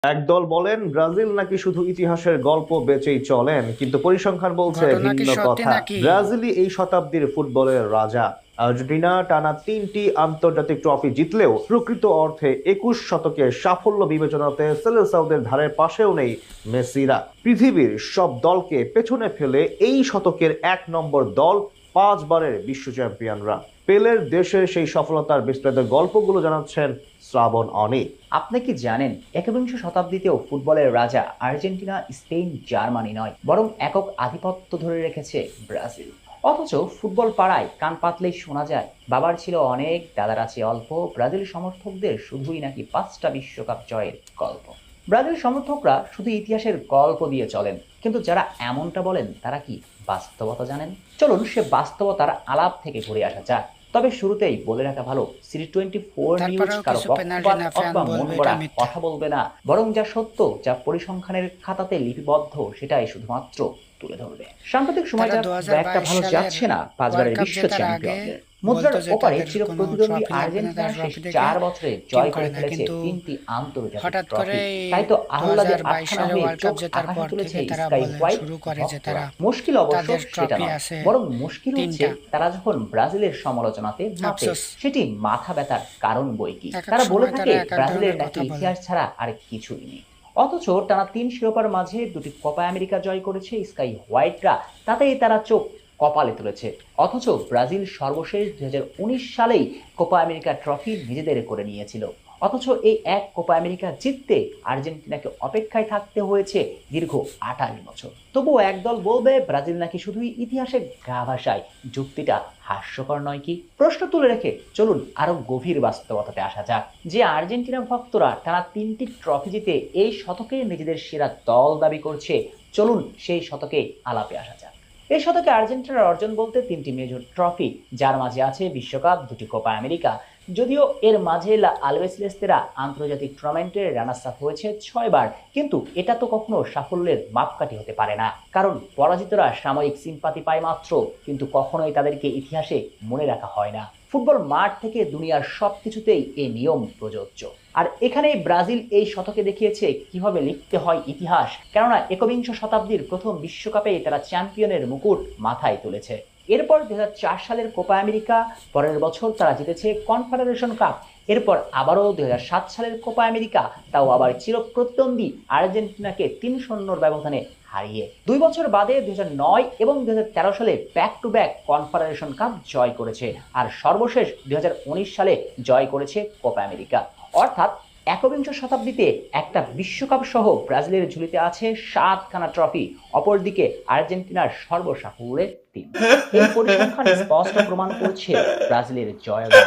একদল বলেন ব্রাজিল নাকি শুধু ইতিহাসের গল্প বেচেই চলেন, কিন্তু পরিসংখ্যান বলছে ঘটনা কি ভিন্ন সত্যি কথা। নাকি? ব্রাজিলই এই শতাব্দীর ফুটবলের রাজা। আর্জেন্টিনা টানা 3টি আন্তর্জাতিক ট্রফি জিতলেও প্রকৃত অর্থে 21 শতকের সাফল্য বিবেচনাতে সেলেসাওদের ধারের পাশেও নেই মেসিরা। পৃথিবীর সব দলকে পেছনে ফেলে এই শতকের 1 নম্বর দল 5 বারের বিশ্ব চ্যাম্পিয়নরা। পেলের দেশের সেই সফলতার বিস্তারিত গল্পগুলো জানাচ্ছেন শ্রাবণ অনিক। আপনি কি জানেন একবিংশ শতাব্দীতেও ফুটবলের রাজা আর্জেন্টিনা, স্পেন, জার্মানি নয়, বরং একক আধিপত্য ধরে রেখেছে ব্রাজিল। অথচ ফুটবল পাড়ায় কান পাতলেই শোনা যায় বাবার ছিল অনেক, দাদার আছে অল্প, ব্রাজিল সমর্থকদের শুধুই নাকি 5টা বিশ্বকাপ জয়ের গল্প। ব্রাজিল সমর্থকরা শুধু ইতিহাসের গল্প দিয়ে চলেন, কিন্তু যারা এমনটা বলেন তারা কি বাস্তবতা জানেন? চলুন সে বাস্তবতার আলাপ থেকে ঘুরে আসা যাক। তবে শুরুতেই বলে রাখা ভালো, সিটি 24 নিউজ তারপরেও কারো কিছু পক্ষপাত পেনাল্টি না, ফ্যান অথবা মন বলবে গড়া এটা মিথ্যা। কথা বলবে না, বরং যা সত্য, যা পরিসংখ্যানের খাতাতে লিপিবদ্ধ, সেটাই শুধুমাত্র তুলে ধরবে। সাম্প্রতিক তারা সময়টা খুব একটা 2022 ভালো সালের যাচ্ছে না ওয়ার্ল্ড পাঁচবারের কাপ বিশ্ব জেতার আগে চ্যাম্পিয়নদের। বলতো মুদ্রার যে ওপারে তাদের চির কোনো প্রতিদ্বন্দ্বী ট্রফি লাগবে না, আর্জেন্টিনা তারা শেষ ট্রফি দেখে 4 বছরে টিম জয় করে করে না। ফেলেছে কিন্তু 3টি আন্তর্জাতিক হঠাৎ করে ট্রফি। তাই তো আহ্লাদে 2022 আটখানা সালে হয়ে ওয়ার্ল্ড কাপ চোখ জেতার আকাশে পর তুলেছে থেকে তারা স্কাই বলা হোয়াইট শুরু করে যে ভক্তরা। তারা মুশকিল অবশ্য তাদের সেটা ট্রফি নয়, আছে বরং মুশকিল হচ্ছে 3টা। তারা যখন ব্রাজিলের সমালোচনাতে মাপে, আফসোস, সেটি মাথা ব্যথার কারণ বই কি। এক এক তারা বলে সময় তারা থাকে এক এক ব্রাজিলের ধরনের নাকি কথা বলে। ইতিহাস ছাড়া আর কিছুই নেই। অথচ টানা 3 শিরোপার মাঝে 2টি কোপা আমেরিকা জয় করেছে স্কাই হোয়াইটরা, তাতেই তারা চোখ কপালে তুলেছে। অথচ ব্রাজিল সর্বশেষ 2019 সালেই কোপা আমেরিকা ট্রফি নিজেদের করে নিয়েছিল। অথচ এই এক কোপা আমেরিকা জিততে আর্জেন্টিনাকে অপেক্ষায় থাকতে হয়েছে দীর্ঘ 28 বছর। তবুও একদল বলবে ব্রাজিল নাকি শুধুই ইতিহাসে গা ভাসায়। যুক্তিটা হাস্যকর নয় কি? প্রশ্ন তুলে রেখে চলুন আরো গভীর বাস্তবতাতে আসা যাক। যে আর্জেন্টিনা ভক্তরা টানা 3টি ট্রফি জিতে এই শতকে নিজেদের সেরা দল দাবি করছে, চলুন সেই শতকে আলাপে আসা যাক। এই শতকে আর্জেন্টিনার অর্জন বলতে 3টি মেজর ট্রফি, যার মাঝে আছে বিশ্বকাপ, 2টি কোপা আমেরিকা। যদিও এর মাঝে লা আলবেসেলেস্তেরা আন্তর্জাতিক টুর্নামেন্টের রানার্স আপ হয়েছে 6 বার, কিন্তু এটা তো কখনো সাফল্যের মাপকাঠি হতে পারে না। কারণ পরাজিতরা সাময়িক সিম্পাতি পায় মাত্র, কিন্তু কখনোই তাদেরকে ইতিহাসে মনে রাখা হয় না। ফুটবল মাঠ থেকে দুনিয়ার সবকিছুতেই এই নিয়ম প্রযোজ্য। আর এখানেই ব্রাজিল এই শতকে দেখিয়েছে কিভাবে লিখতে হয় ইতিহাস, কেননা একবিংশ শতাব্দীর প্রথম বিশ্বকাপে তারা চ্যাম্পিয়নের মুকুট মাথায় তুলেছে। এরপর 2004 সালের কোপা আমেরিকা, পরের বছর তারা জিতেছে কনফেডারেশন কাপ, এরপর আবারও 2007 সালের কোপা আমেরিকা, তাও আবার চিরপ্রতিদ্বন্দ্বী আর্জেন্টিনাকে 3-0 ব্যবধানে হারিয়ে। 2 বছর বাদে 2009 এবং 2013 সালে back to back confederation cup জয় করেছে, আর সর্বশেষ 2019 সালে জয় করেছে কোপা আমেরিকা। অর্থাৎ একবিংশ শতাব্দীতে একটা বিশ্বকাপ সহ ব্রাজিলের ঝুলিতে আছে 7খানা ট্রফি, অপরদিকে আর্জেন্টিনার সর্বসাফল্যের 3। এই পরিসংখ্যান স্পষ্ট প্রমাণ করছে ব্রাজিলের জয়গান